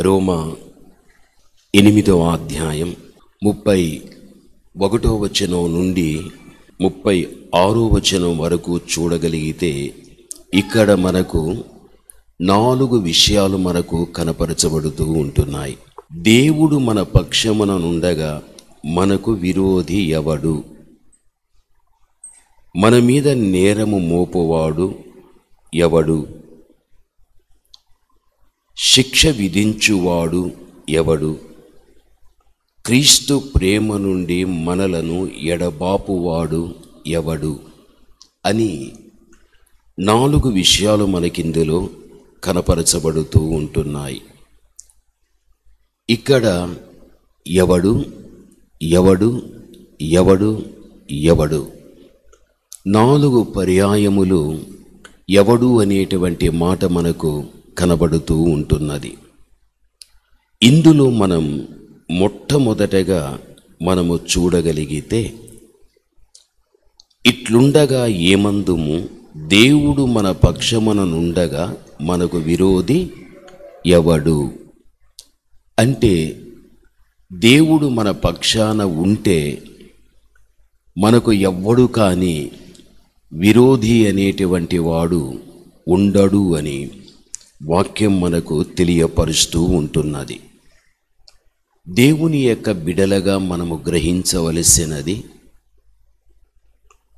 రోమా 8వ అధ్యాయం 31వ వచనం నుండి 36వ వచనం వరకు చూడగలిగితే ఇక్కడ మనకు 4 విషయాలు మనకు కనపరచబడుతూ ఉంటున్నాయి. దేవుడు మన పక్షమున నుండగా మనకు విరోధి ఎవడు? మన మీద నేరము మోపువాడు ఎవడు? శిక్ష విధించువాడు ఎవడు? క్రీస్తు ప్రేమ నుండి మనలను ఎడబాపువాడు ఎవడు అని 4 విషయాలు మనకిందులో కనపరచబడుతూ ఉంటున్నాయి. ఇక్కడ ఎవడు ఎవడు ఎవడు ఎవడు 4 పర్యాయములు ఎవడు అనేటువంటి మాట మనకు కనబడుతూ ఉంటున్నది. ఇందులో మనం మొట్టమొదటగా మనము చూడగలిగితే, ఇట్లుండగా ఏమందుము, దేవుడు మన పక్షమున నుండగా మనకు విరోధి ఎవడు? అంటే దేవుడు మన పక్షాన ఉంటే మనకు ఎవ్వడు కానీ విరోధి అనేటువంటి వాడు ఉండడు అని వాక్యం మనకు తెలియపరుస్తూ ఉంటున్నది. దేవుని యొక్క బిడలగా మనము గ్రహించవలసినది,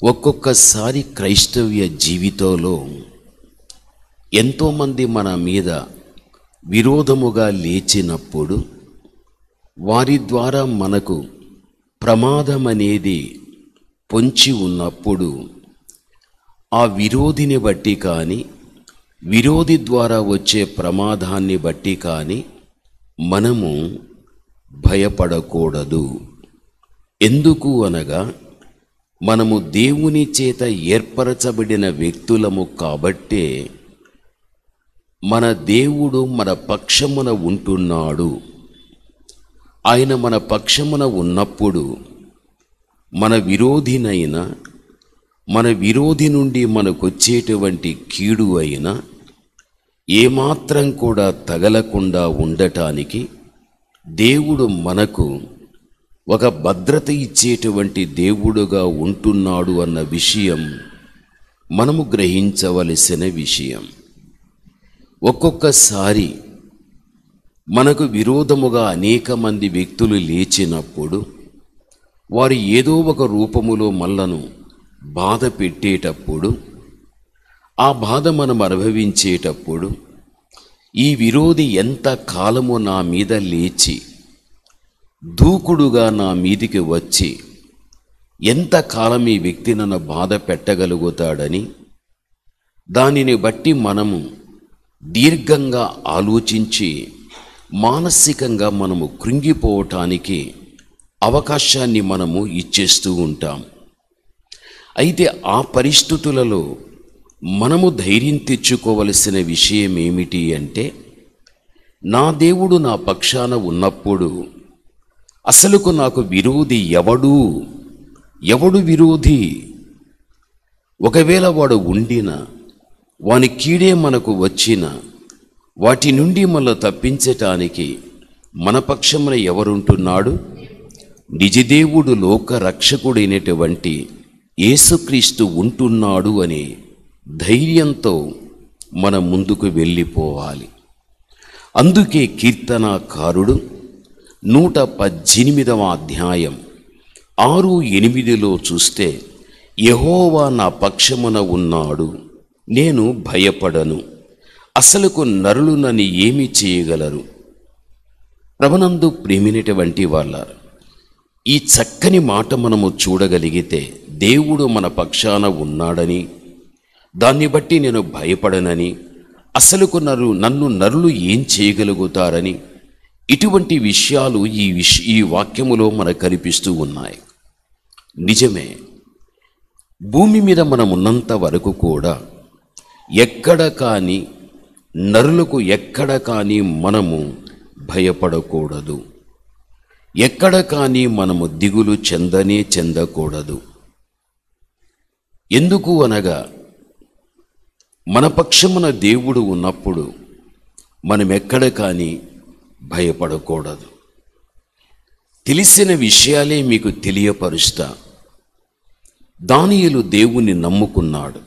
ఒక్కొక్కసారి క్రైస్తవ్య జీవితంలో ఎంతోమంది మన మీద విరోధముగా లేచినప్పుడు, వారి ద్వారా మనకు ప్రమాదం అనేది పొంచి ఉన్నప్పుడు, ఆ విరోధిని బట్టి కానీ విరోధి ద్వారా వచ్చే ప్రమాదాన్ని బట్టి కానీ మనము భయపడకూడదు. ఎందుకు అనగా, మనము దేవుని చేత ఏర్పరచబడిన వ్యక్తులము కాబట్టే మన దేవుడు మన పక్షమున ఉంటున్నాడు. ఆయన మన పక్షమున ఉన్నప్పుడు మన విరోధినైనా, మన విరోధి నుండి మనకొచ్చేటువంటి కీడు అయినా ఏమాత్రం కూడా తగలకుండా ఉండటానికి దేవుడు మనకు ఒక భద్రత ఇచ్చేటువంటి దేవుడుగా ఉంటున్నాడు అన్న విషయం మనము గ్రహించవలసిన విషయం. ఒక్కొక్కసారి మనకు విరోధముగా అనేక మంది వ్యక్తులు లేచినప్పుడు, వారు ఏదో ఒక రూపములో మనలను బాధ పెట్టేటప్పుడు, ఆ బాధ మనం అనుభవించేటప్పుడు, ఈ విరోధి ఎంత కాలము నా మీద లేచి దూకుడుగా నా మీదికి వచ్చి ఎంతకాలం ఈ వ్యక్తి నన్ను బాధ పెట్టగలుగుతాడని, దానిని బట్టి మనము దీర్ఘంగా ఆలోచించి మానసికంగా మనము కృంగిపోవటానికి అవకాశాన్ని మనము ఇచ్చేస్తూ ఉంటాం. అయితే ఆ పరిస్థితులలో మనము ధైర్యం తెచ్చుకోవలసిన విషయం ఏమిటి అంటే, నా దేవుడు నా పక్షాన ఉన్నప్పుడు అసలుకు నాకు విరోధి ఎవడు? ఎవడు విరోధి? ఒకవేళ వాడు ఉండిన, వాని కీడే మనకు వచ్చిన, వాటి నుండి మనల్ని తప్పించటానికి మన పక్షమున ఎవరుంటున్నాడు? నిజదేవుడు లోక రక్షకుడైనటువంటి యేసుక్రీస్తు ఉంటున్నాడు అనే ధైర్యంతో మనం ముందుకు వెళ్ళిపోవాలి. అందుకే కీర్తనాకారుడు 118వ అధ్యాయం 6-8లో చూస్తే, యెహోవా నా పక్షమున ఉన్నాడు, నేను భయపడను, అసలుకు నరులు నన్ను ఏమి చేయగలరు? ప్రభునందు ప్రేమినటువంటి వాళ్ళారు, ఈ చక్కని మాట మనము చూడగలిగితే, దేవుడు మన పక్షాన ఉన్నాడని, దాన్ని బట్టి నేను భయపడనని, అసలుకు నన్ను నరులు ఏం చేయగలుగుతారని, ఇటువంటి విషయాలు ఈ వాక్యములో మనకు కనిపిస్తూ ఉన్నాయి. నిజమే, భూమి మీద మనం ఉన్నంత వరకు కూడా ఎక్కడ కానీ, నరులకు ఎక్కడ కానీ మనము భయపడకూడదు. ఎక్కడ కానీ మనము దిగులు చెందకూడదు. ఎందుకు అనగా, మన పక్షమున దేవుడు ఉన్నప్పుడు మనం ఎక్కడ కానీ భయపడకూడదు. తెలిసిన విషయాలే మీకు తెలియపరుస్తా. దానియేలు దేవుణ్ణి నమ్ముకున్నాడు.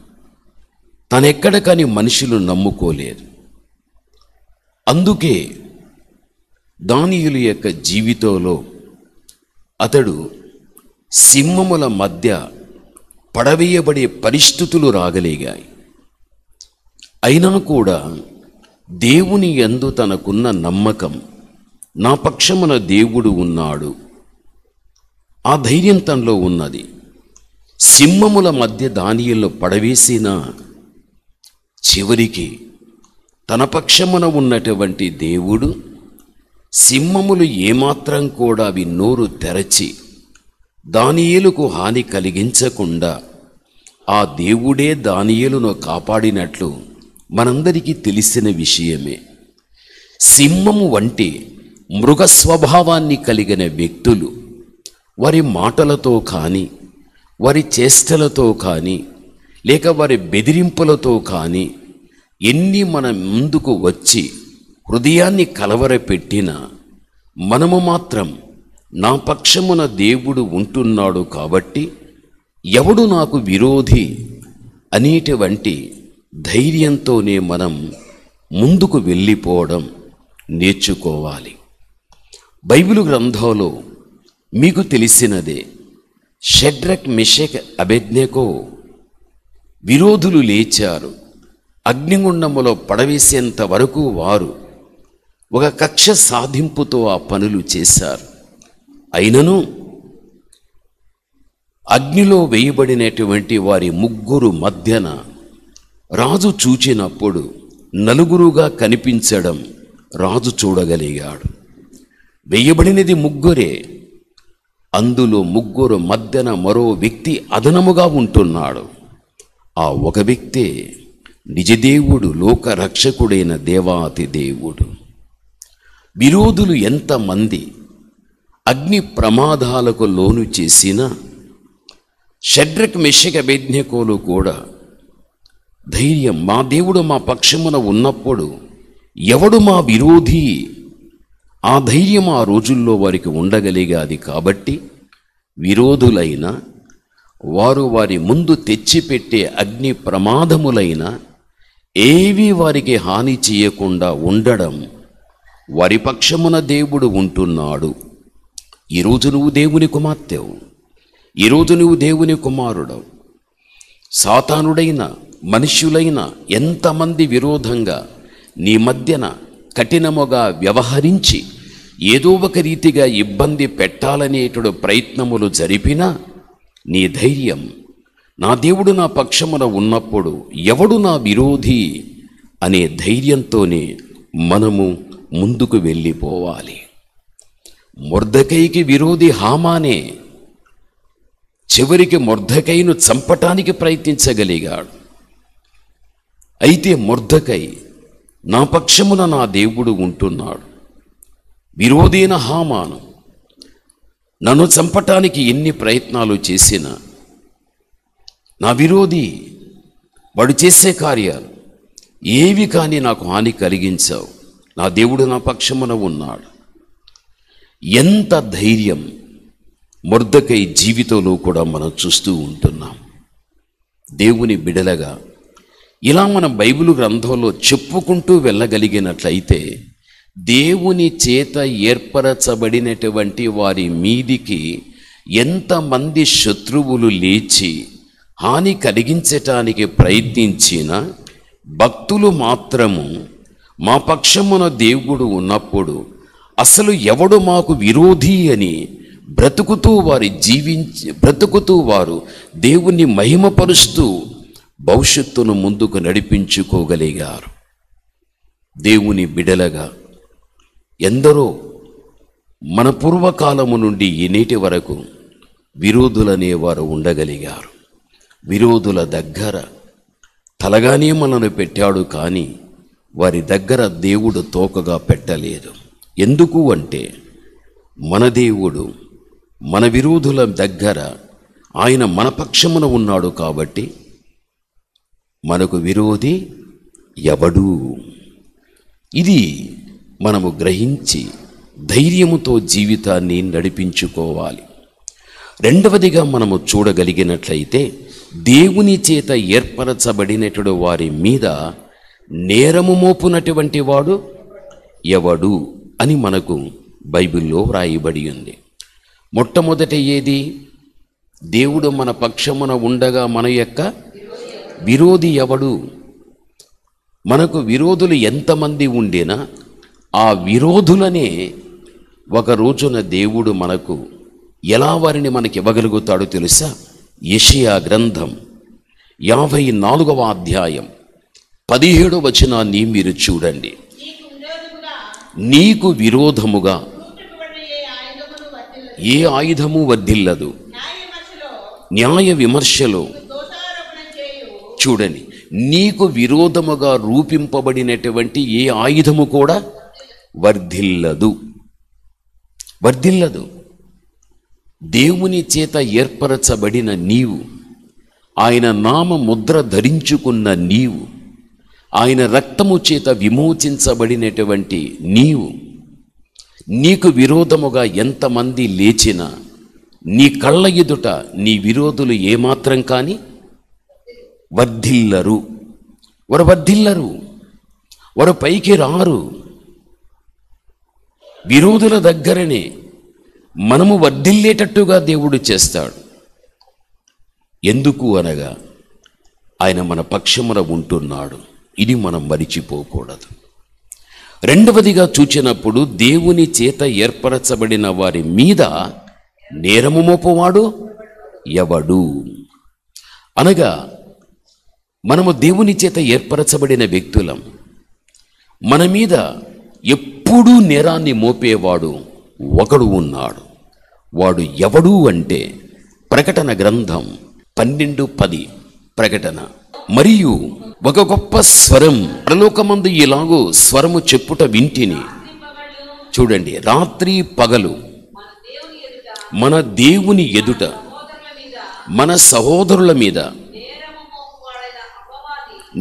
తనెక్కడ కాని మనుషులు నమ్ముకోలేదు. అందుకే దానియేలు యొక్క జీవితంలో అతడు సింహముల మధ్య పడవేయబడే పరిస్థితులు రాగలిగాయి. అయినా కూడా దేవుని యందు తనకున్న నమ్మకం, నా పక్షమున దేవుడు ఉన్నాడు, ఆ ధైర్యం తనలో ఉన్నది. సింహముల మధ్య దానియేలును పడవేసిన చివరికి తన పక్షమున ఉన్నటువంటి దేవుడు సింహములు ఏమాత్రం కూడా అవి నోరు తెరచి దానియేలుకు హాని కలిగించకుండా ఆ దేవుడే దానియేలును కాపాడినట్లు మనందరికీ తెలిసిన విషయమే. సింహము వంటి మృగ స్వభావాన్ని కలిగిన వ్యక్తులు వారి మాటలతో కానీ, వారి చేష్టలతో కానీ, లేక వారి బెదిరింపులతో కానీ ఎన్ని మన ముందుకు వచ్చి హృదయాన్ని కలవరపెట్టినా మనము మాత్రం నా పక్షమున దేవుడు ఉంటున్నాడు కాబట్టి ఎవడు నాకు విరోధి అనేటువంటి ధైర్యంతోనే మనం ముందుకు వెళ్ళిపోవడం నేర్చుకోవాలి. బైబిలు గ్రంథంలో మీకు తెలిసినదే, షడ్రక్, మెషక్, అబేద్నెగో విరోధులు లేచారు. అగ్నిగుండములో పడవేసేంత వరకు వారు ఒక కక్ష సాధింపుతో ఆ పనులు చేశారు. అయినను అగ్నిలో వేయబడినటువంటి వారి ముగ్గురు మధ్యన రాజు చూచినప్పుడు నలుగురుగా కనిపించడం రాజు చూడగలిగాడు. వేయబడినది ముగ్గురే, అందులో ముగ్గురు మధ్యన మరో వ్యక్తి అదనముగా ఉంటున్నాడు. ఆ ఒక వ్యక్తే నిజదేవుడు, లోక రక్షకుడైన దేవాతి దేవుడు. విరోధులు ఎంతమంది అగ్ని ప్రమాదాలకు లోను చేసిన షడ్రక్, మెషక్, అబేద్నెగోలు కూడా ధైర్యం, మా దేవుడు మా పక్షమున ఉన్నప్పుడు ఎవడు మా విరోధి, ఆ ధైర్యం ఆ రోజుల్లో వారికి ఉండగలిగాది. కాబట్టి విరోధులైన వారు వారి ముందు తెచ్చిపెట్టే అగ్ని ప్రమాదములైన ఏవి వారికి హాని చేయకుండా ఉండడం, వారి పక్షమున దేవుడు ఉంటున్నాడు. ఈరోజు నువ్వు దేవుని కుమార్తెవు, ఈరోజు నువ్వు దేవుని కుమారుడవు. సాతానుడైన మనుష్యులైన ఎంతమంది విరోధంగా నీ మధ్యన కఠినముగా వ్యవహరించి ఏదో ఒక రీతిగా ఇబ్బంది పెట్టాలనేటువంటి ప్రయత్నములు జరిపినా నీ ధైర్యం, నా దేవుడు నా పక్షమున ఉన్నప్పుడు ఎవడు నా విరోధి అనే ధైర్యంతోనే మనము ముందుకు వెళ్ళిపోవాలి. మొర్దెకైకి విరోధి హామానే చివరికి మొర్దెకైను చంపటానికి ప్రయత్నించగలిగాడు. అయితే మొర్దెకై, నా పక్షమున నా దేవుడు ఉంటున్నాడు, విరోధైన హామాను నన్ను చంపటానికి ఎన్ని ప్రయత్నాలు చేసినా, నా విరోధి వాడు చేసే కార్యాలు ఏవి కానీ నాకు హాని కలిగించావు, నా దేవుడు నా పక్షమున ఉన్నాడు. ఎంత ధైర్యం మొర్దెకై జీవితంలో కూడా మనం చూస్తూ ఉంటున్నాం. దేవుని బిడలగా ఇలా మనం బైబిలు గ్రంథంలో చెప్పుకుంటూ వెళ్ళగలిగినట్లయితే దేవుని చేత ఏర్పరచబడినటువంటి వారి మీదికి ఎంతమంది శత్రువులు లేచి హాని కలిగించటానికి ప్రయత్నించిన భక్తులు మాత్రము మా పక్షమున దేవుడు ఉన్నప్పుడు అసలు ఎవడు మాకు విరోధి అని బ్రతుకుతూ వారు దేవుణ్ణి మహిమపరుస్తూ భవిష్యత్తును ముందుకు నడిపించుకోగలిగారు. దేవుని బిడలగా ఎందరో మన పూర్వకాలము నుండి ఈనేటి వరకు విరోధులనేవారు ఉండగలిగారు. విరోధుల దగ్గర తలగానే మనను పెట్టాడు, కానీ వారి దగ్గర దేవుడు తోకగా పెట్టలేదు. ఎందుకు అంటే మన దేవుడు మన విరోధుల దగ్గర ఆయన మన పక్షమున ఉన్నాడు కాబట్టి మనకు విరోధి ఎవడు? ఇది మనము గ్రహించి ధైర్యముతో జీవితాన్ని నడిపించుకోవాలి. రెండవదిగా మనము చూడగలిగినట్లయితే దేవుని చేత ఏర్పరచబడినటువంటి వారి మీద నేరము మోపునటువంటి వాడు ఎవడు అని మనకు బైబిల్లో వ్రాయబడి ఉంది. మొట్టమొదట ఏది? దేవుడు మన పక్షమున ఉండగా మన యొక్క విరోధి ఎవడు? మనకు విరోధులు ఎంతమంది ఉండినా ఆ విరోధులనే ఒక రోజున దేవుడు మనకు ఎలా వారిని మనకి ఇవ్వగలుగుతాడో తెలుసా? యెషయా గ్రంథం 54వ అధ్యాయం 17వ వచనాన్ని మీరు చూడండి. నీకు విరోధముగా ఏ ఆయుధము వర్ధిల్లదు, న్యాయ విమర్శలో చూడండి, నీకు విరోధముగా రూపింపబడినటువంటి ఏ ఆయుధము కూడా వర్ధిల్లదు. దేవుని చేత ఏర్పరచబడిన నీవు, ఆయన నామ ముద్ర ధరించుకున్న నీవు, ఆయన రక్తము చేత విమోచించబడినటువంటి నీవు, నీకు విరోధముగా ఎంతమంది లేచినా నీ కళ్ళ ఎదుట నీ విరోధులు ఏమాత్రం కానీ వర్ధిల్లరు. వారు పైకి రారు. విరోధుల దగ్గరనే మనము వర్ధిల్లేటట్టుగా దేవుడు చేస్తాడు. ఎందుకు అనగా ఆయన మన పక్షమున ఉంటున్నాడు. ఇది మనం మరిచిపోకూడదు. రెండవదిగా చూచినప్పుడు దేవుని చేత ఏర్పరచబడిన వారి మీద నేరము మోపువాడు ఎవడు అనగా, మనము దేవుని చేత ఏర్పరచబడిన వ్యక్తులం. మన మీద ఎప్పుడూ నేరాన్ని మోపేవాడు ఒకడు ఉన్నాడు. వాడు ఎవడు అంటే ప్రకటన గ్రంథం 12:10 ప్రకటన. మరియు ఒక గొప్ప స్వరం పరలోకమందు ఇలాగూ స్వరము చెప్పుట వింటిని. చూడండి, రాత్రి పగలు మన దేవుని ఎదుట మన సహోదరుల మీద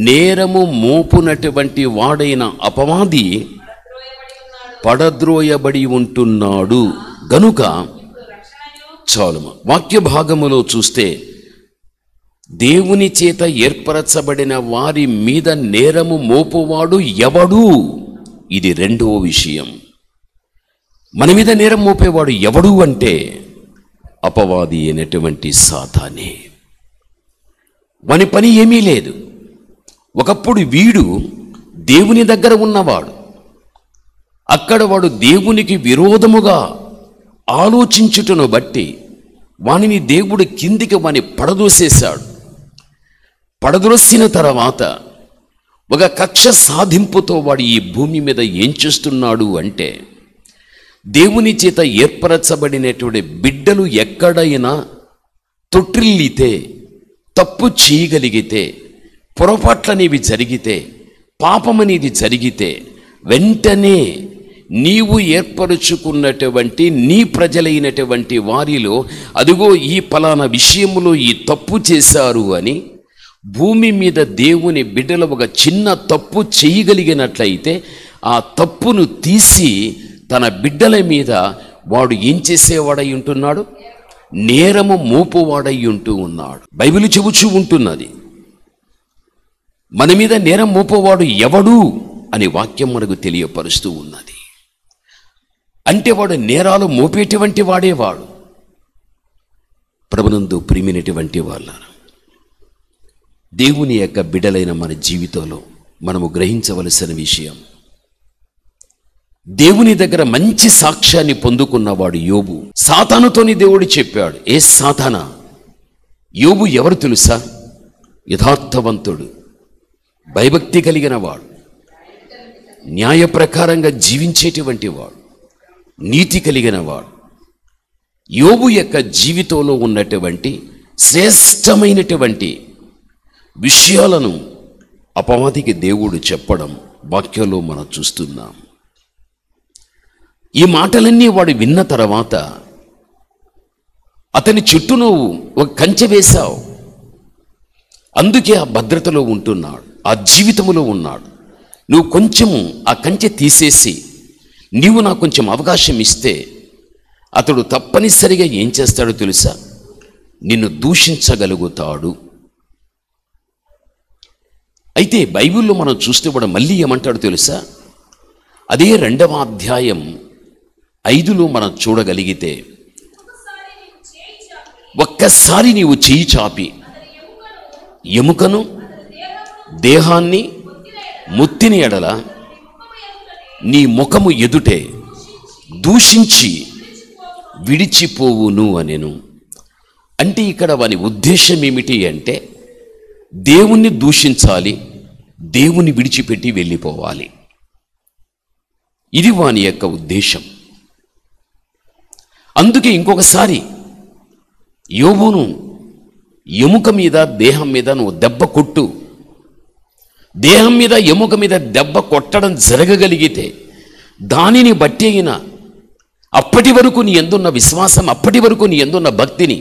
నేరము మోపునటువంటి వాడైన అపవాది పడద్రోయబడి ఉంటున్నాడు గనుక. చాలుమ వాక్య భాగములో చూస్తే దేవుని చేత ఏర్పరచబడిన వారి మీద నేరము మోపువాడు ఎవడు? ఇది రెండవ విషయం. మన మీద నేరం మోపేవాడు ఎవడు అంటే అపవాది అయినటువంటి సాతానే. వాని పని ఏమీ లేదు. ఒకప్పుడు వీడు దేవుని దగ్గర ఉన్నవాడు. అక్కడ వాడు దేవునికి విరోధముగా ఆలోచించుటను బట్టి వానిని దేవుడు కిందికి వాని పడదోసేశాడు. పడదోసిన తర్వాత ఒక కక్ష సాధింపుతో వాడు ఈ భూమి మీద ఏం చేస్తున్నాడు అంటే, దేవుని చేత ఏర్పరచబడినటువంటి బిడ్డలు ఎక్కడైనా తొట్టిల్లితే, తప్పు చేయగలిగితే, పొరపాట్లనేవి జరిగితే, పాపమనేది జరిగితే వెంటనే నీవు ఏర్పరుచుకున్నటువంటి నీ ప్రజలైనటువంటి వారిలో అదిగో ఈ ఫలానా విషయంలో ఈ తప్పు చేశారు అని భూమి మీద దేవుని బిడ్డలు ఒక చిన్న తప్పు చేయగలిగినట్లయితే ఆ తప్పును తీసి తన బిడ్డల మీద వాడు ఏం చేసేవాడై ఉంటున్నాడు? నేరము మోపువాడై ఉంటూ ఉన్నాడు. బైబిల్ చెబుచూ ఉంటున్నది, మన మీద నేరం మోపువాడు ఎవడు అని వాక్యం మనకు తెలియపరుస్తూ ఉన్నది. అంటే వాడు నేరాలు మోపేటువంటి వాడేవాడు. ప్రభునందు ప్రియమైనటువంటి వాళ్ళారా, దేవుని యొక్క బిడ్డలైన మన జీవితంలో మనము గ్రహించవలసిన విషయం, దేవుని దగ్గర మంచి సాక్ష్యాన్ని పొందుకున్నవాడు యోబు. సాతానుతోని దేవుడు చెప్పాడు, ఏ సాతానా, యోబు ఎవరు తెలుసా? యథార్థవంతుడు, భయభక్తి కలిగిన వాడు, న్యాయ ప్రకారంగా జీవించేటువంటి వాడు, నీతి కలిగిన వాడు. యోబు యొక్క జీవితంలో ఉన్నటువంటి శ్రేష్టమైనటువంటి విషయాలను అపవాదికి దేవుడు చెప్పడం వాక్యంలో మనం చూస్తున్నాం. ఈ మాటలన్నీ వాడు విన్న తర్వాత అతని చుట్టూ నువ్వు ఒక కంచె వేశావు. అందుకే ఆ భద్రతలో ఉంటున్నాడు, ఆ జీవితంలో ఉన్నాడు. నువ్వు కొంచెము ఆ కంచె తీసేసి నీవు నాకు కొంచెం అవకాశం ఇస్తే అతడు తప్పనిసరిగా ఏం చేస్తాడో తెలుసా? నిన్ను దూషించగలుగుతాడు. అయితే బైబిల్లో మనం చూస్తే కూడా మళ్ళీ ఏమంటాడు తెలుసా? అదే 2వ అధ్యాయం 5లో మనం చూడగలిగితే, ఒక్కసారి నీవు చేయి చాపి ఎముకను దేహాన్ని ముత్తిని ఎడల నీ ముఖము ఎదుటే దూషించి విడిచిపోవును అనెను. అంటే ఇక్కడ వాని ఉద్దేశం ఏమిటి అంటే, దేవుణ్ణి దూషించాలి, దేవుని విడిచిపెట్టి వెళ్ళిపోవాలి. ఇది వాని యొక్క ఉద్దేశం. అందుకే ఇంకొకసారి యోబును ఎముక మీద దేహం మీద నువ్వు దెబ్బ కొట్టు, దేహం మీద ఎముక మీద దెబ్బ కొట్టడం జరగగలిగితే దానిని బట్టి అయినా అప్పటి వరకు నీ యందున్న విశ్వాసం, అప్పటి వరకు నీ యందున్న భక్తిని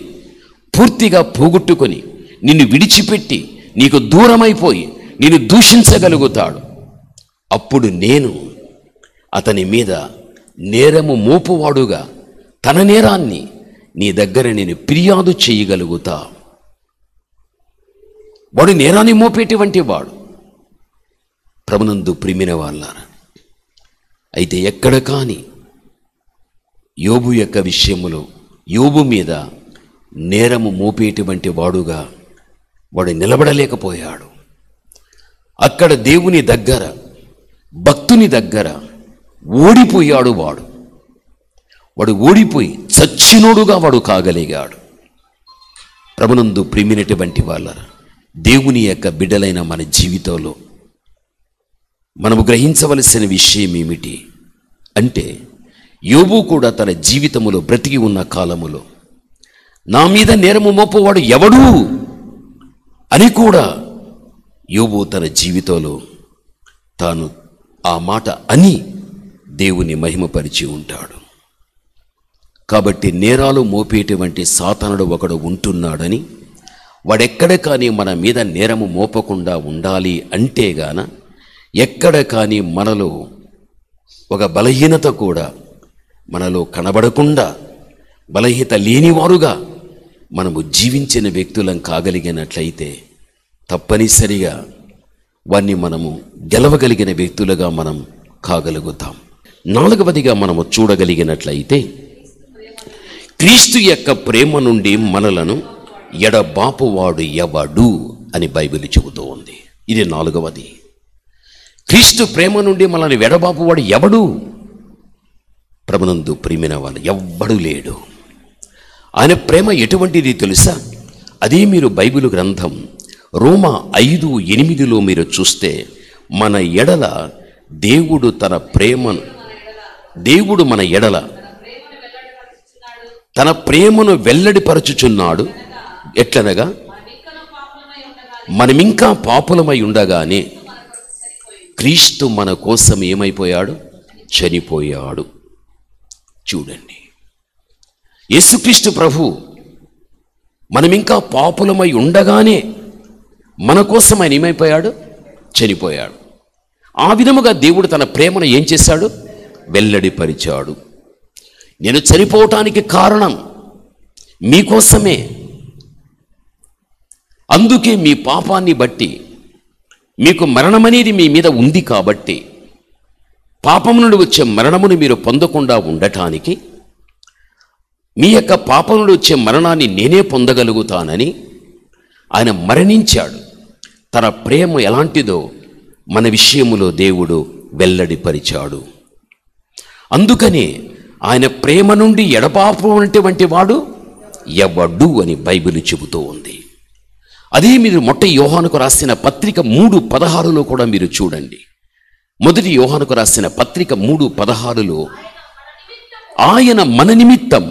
పూర్తిగా పోగొట్టుకొని నిన్ను విడిచిపెట్టి నీకు దూరమైపోయి నిన్ను దూషించగలుగుతాడు. అప్పుడు నేను అతని మీద నేరము మోపువాడుగా తన నేరాన్ని నీ దగ్గర నేను ఫిర్యాదు చేయగలుగుతా. వాడు నేరాన్ని మోపేటువంటి వాడు. ప్రభునందు ప్రియమైన వాళ్ళారా, అయితే ఎక్కడ కానీ యోబు యొక్క విషయములో యోబు మీద నేరము మోపేటువంటి వాడుగా వాడు నిలబడలేకపోయాడు. అక్కడ దేవుని దగ్గర, భక్తుని దగ్గర ఓడిపోయాడు. వాడు ఓడిపోయి చచ్చినోడుగా వాడు కాగలిగాడు. ప్రభునందు ప్రియమైనటువంటి వాళ్ళారా, దేవుని యొక్క బిడ్డలైన మన జీవితంలో మనము గ్రహించవలసిన విషయం ఏమిటి అంటే, యోబు కూడా తన జీవితములో బ్రతికి ఉన్న కాలములో నా మీద నేరము మోపువాడు ఎవడు అని కూడా యోబు తన జీవితంలో తాను ఆ మాట అని దేవుని మహిమపరిచి ఉంటాడు. కాబట్టి నేరాలు మోపేటువంటి సాతానుడు ఒకడు ఉంటున్నాడని, వాడెక్కడ కానీ మన మీద నేరము మోపకుండా ఉండాలి అంటే గాన ఎక్కడ కానీ మనలో ఒక బలహీనత కూడా మనలో కనబడకుండా, బలహీనత లేనివారుగా మనము జీవించిన వ్యక్తులం కాగలిగినట్లయితే తప్పనిసరిగా వాన్ని మనము గెలవగలిగిన వ్యక్తులుగా మనం కాగలుగుతాం. 4వదిగా మనము చూడగలిగినట్లయితే, క్రీస్తు యొక్క ప్రేమ నుండి మనలను ఎడబాపువాడు ఎవడు అని బైబిల్ చెబుతూ ఉంది. ఇది 4వది. క్రీస్తు ప్రేమ నుండి మనల్ని ఎడబాపువాడు ఎవడు? ప్రభునందు ప్రియమైన వాళ్ళు, ఎవ్వడు లేడు. ఆయన ప్రేమ ఎటువంటిది తెలుసా? అదే మీరు బైబిల్ గ్రంథం రోమా 5:8లో మీరు చూస్తే, మన ఎడల దేవుడు మన ఎడల తన ప్రేమను వెల్లడిపరచుచున్నాడు. ఎట్లనగా, మనమింకా పాపులమై ఉండగానే క్రీస్తు మన కోసం ఏమైపోయాడు? చనిపోయాడు. చూడండి, యేసుక్రీస్తు ప్రభు మనమింకా పాపులమై ఉండగానే మన కోసం ఆయన ఏమైపోయాడు? చనిపోయాడు. ఆ విధముగా దేవుడు తన ప్రేమను ఏం చేశాడు? వెల్లడిపరిచాడు. నేను చనిపోవటానికి కారణం మీకోసమే. అందుకే మీ పాపాన్ని బట్టి మీకు మరణమనేది మీ మీద ఉంది కాబట్టి, పాపం నుండి వచ్చే మరణమును మీరు పొందకుండా ఉండటానికి, మీ యొక్క పాపం నుండి వచ్చే మరణాన్ని నేనే పొందగలుగుతానని ఆయన మరణించాడు. తన ప్రేమ ఎలాంటిదో మన విషయములో దేవుడు వెల్లడిపరిచాడు. అందుకనే ఆయన ప్రేమ నుండి ఎడబాపునటువంటి వాడు ఎవడు అని బైబిల్ చెబుతూ ఉంది. అదే మీరు యోహానుకు రాసిన పత్రిక 3:16లో కూడా మీరు చూడండి. మొదటి యోహానుకు రాసిన పత్రిక 3:16లో, ఆయన మన నిమిత్తం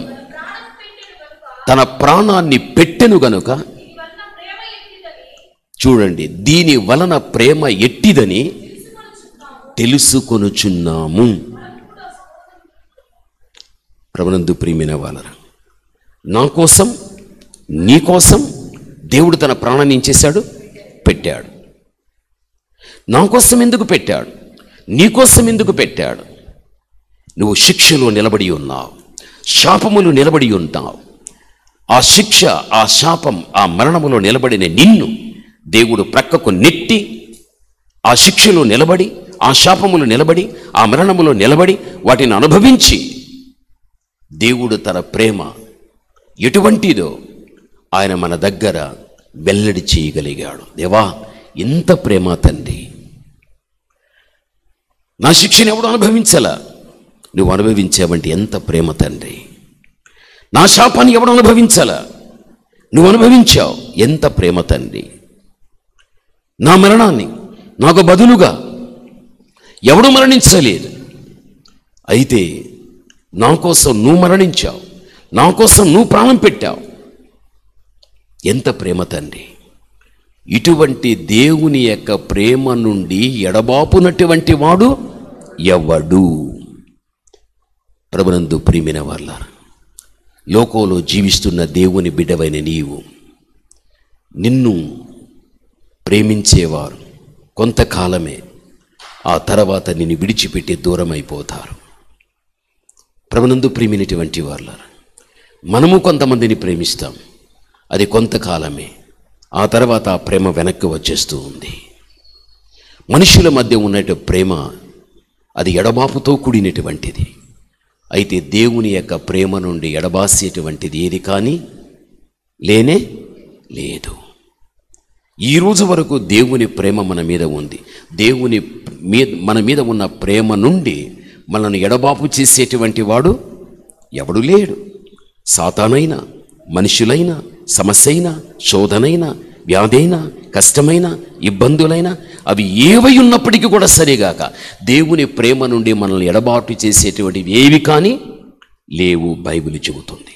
తన ప్రాణాన్ని పెట్టెను గనుక, చూడండి, దీని వలన ప్రేమ ఎట్టిదని తెలుసుకొనుచున్నాము. ప్రభునందు ప్రియమైన వాళ్ళరా, నా కోసం, నీ కోసం దేవుడు తన ప్రాణాన్ని ఏం చేశాడు? పెట్టాడు. నా కోసం ఎందుకు పెట్టాడు? నీ కోసం ఎందుకు పెట్టాడు? నువ్వు శిక్షలో నిలబడి ఉన్నావు, శాపములు నిలబడి ఉంటావు. ఆ శిక్ష, ఆ శాపం, ఆ మరణములో నిలబడిన నిన్ను దేవుడు ప్రక్కకు నెట్టి ఆ శిక్షలో నిలబడి, ఆ శాపములు నిలబడి, ఆ మరణములో నిలబడి వాటిని అనుభవించి దేవుడు తన ప్రేమ ఎటువంటిదో ఆయన మన దగ్గర వెల్లడి చేయగలిగాడు. దేవా, ఎంత ప్రేమ తండ్రి! నా శిక్షను ఎవడు అనుభవించలా, నువ్వు అనుభవించావంటే ఎంత ప్రేమ తండ్రి! నా శాపాన్ని ఎవడు అనుభవించాలా, నువ్వు అనుభవించావు, ఎంత ప్రేమ తండ్రి! నా మరణాన్ని నాకు బదులుగా ఎవడు మరణించలేదు, అయితే నా కోసం నువ్వు మరణించావు, నా కోసం నువ్వు ప్రాణం పెట్టావు. ఎంత ప్రేమ తండ్రి! ఇటువంటి దేవుని యొక్క ప్రేమ నుండి ఎడబాపునటువంటి వాడు ఎవడు? ప్రభునందు ప్రియమైన వారలారా, లోకంలో జీవిస్తున్న దేవుని బిడ్డవైన నీవు, నిన్ను ప్రేమించేవారు కొంతకాలమే, ఆ తర్వాత నిన్ను విడిచిపెట్టి దూరం అయిపోతారు. ప్రభునందు ప్రియమైనటువంటి వారలారా, మనము కొంతమందిని ప్రేమిస్తాం, అది కొంతకాలమే, ఆ తర్వాత ఆ ప్రేమ వెనక్కి వచ్చేస్తూ ఉంది. మనుషుల మధ్య ఉన్నట్టు ప్రేమ అది ఎడబాపుతో కూడినటువంటిది. అయితే దేవుని యొక్క ప్రేమ నుండి ఎడబాసేటువంటిది ఏది కానీ లేనే లేదు. ఈరోజు వరకు దేవుని ప్రేమ మన మీద ఉంది. దేవుని మన మీద ఉన్న ప్రేమ నుండి మనల్ని ఎడబాపు చేసేటువంటి వాడు ఎవడు లేడు. సాతానైనా, మనుషులైనా, సమస్య అయినా, శోధనైనా, వ్యాధైనా, కష్టమైన, ఇబ్బందులైనా, అవి ఏవై ఉన్నప్పటికీ కూడా సరిగాక దేవుని ప్రేమ నుండి మనల్ని ఎడబాటు చేసేటువంటివి ఏవి కానీ లేవు బైబిల్ చెబుతుంది.